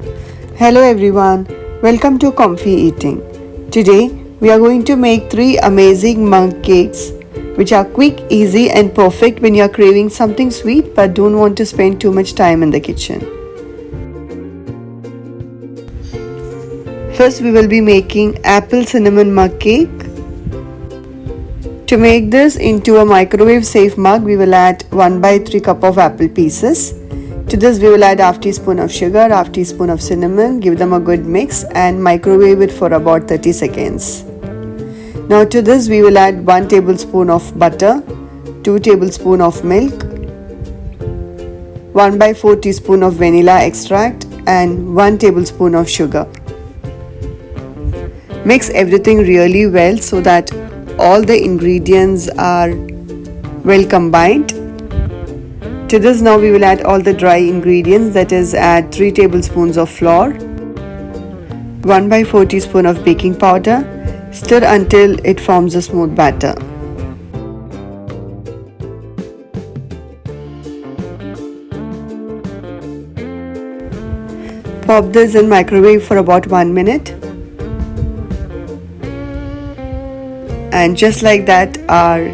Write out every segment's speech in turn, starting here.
Hello everyone, welcome to ComfyEating. Today we are going to make 3 amazing mug cakes which are quick, easy and perfect when you are craving something sweet but don't want to spend too much time in the kitchen. First we will be making apple cinnamon mug cake. To make this into a microwave safe mug, we will add 1/3 cup of apple pieces. To this we will add half teaspoon of sugar, half teaspoon of cinnamon, give them a good mix and microwave it for about 30 seconds. Now to this we will add 1 tablespoon of butter, 2 tablespoons of milk, 1/4 teaspoon of vanilla extract and 1 tablespoon of sugar. Mix everything really well so that all the ingredients are well combined. To this now we will add all the dry ingredients, that is add 3 tablespoons of flour, 1/4 teaspoon of baking powder. Stir until it forms a smooth batter. Pop this in microwave for about 1 minute. And just like that, our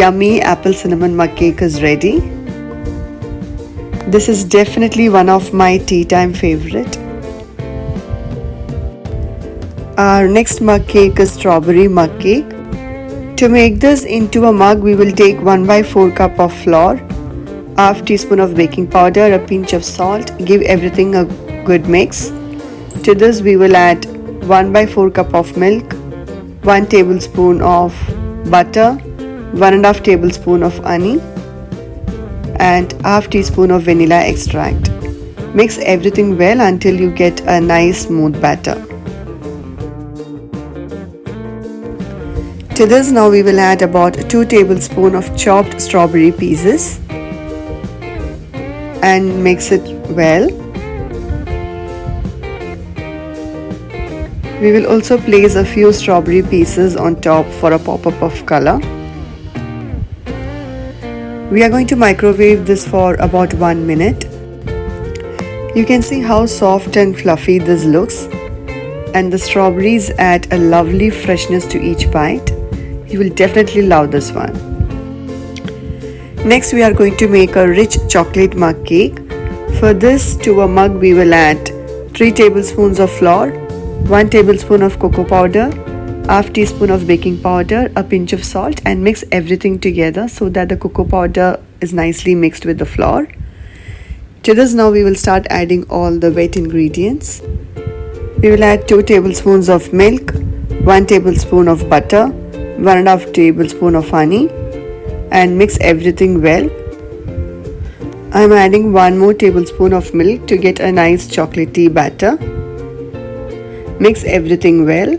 yummy apple cinnamon mug cake is ready. This is definitely one of my tea time favorite. Our next mug cake is strawberry mug cake. To make this into a mug, we will take 1/4 cup of flour, half teaspoon of baking powder, a pinch of salt. Give everything a good mix. To this we will add 1/4 cup of milk, 1 tablespoon of butter, 1.5 tablespoon of honey and half teaspoon of vanilla extract. Mix everything well until you get a nice smooth batter. To this now we will add about 2 tablespoons of chopped strawberry pieces and mix it well. We will also place a few strawberry pieces on top for a pop-up of color. We are going to microwave this for about 1 minute. You can see how soft and fluffy this looks, and the strawberries add a lovely freshness to each bite. You will definitely love this one. Next we are going to make a rich chocolate mug cake. For this, to a mug we will add 3 tablespoons of flour, 1 tablespoon of cocoa powder, half teaspoon of baking powder, a pinch of salt and mix everything together so that the cocoa powder is nicely mixed with the flour. To this now we will start adding all the wet ingredients. We will add 2 tablespoons of milk, 1 tablespoon of butter, 1.5 tablespoon of honey and mix everything well. I am adding 1 more tablespoon of milk to get a nice chocolatey batter. Mix everything well.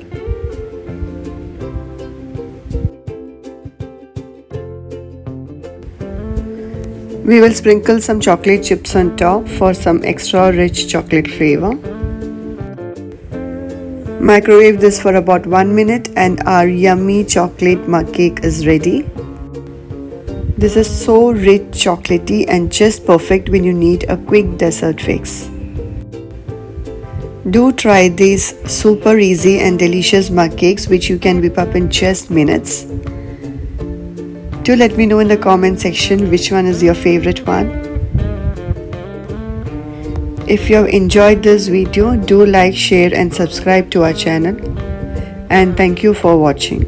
We will sprinkle some chocolate chips on top for some extra rich chocolate flavor. Microwave this for about 1 minute and our yummy chocolate mug cake is ready. This is so rich, chocolatey and just perfect when you need a quick dessert fix. Do try these super easy and delicious mug cakes which you can whip up in just minutes. Do let me know in the comment section which one is your favorite one. If you have enjoyed this video, do like, share and subscribe to our channel. And thank you for watching.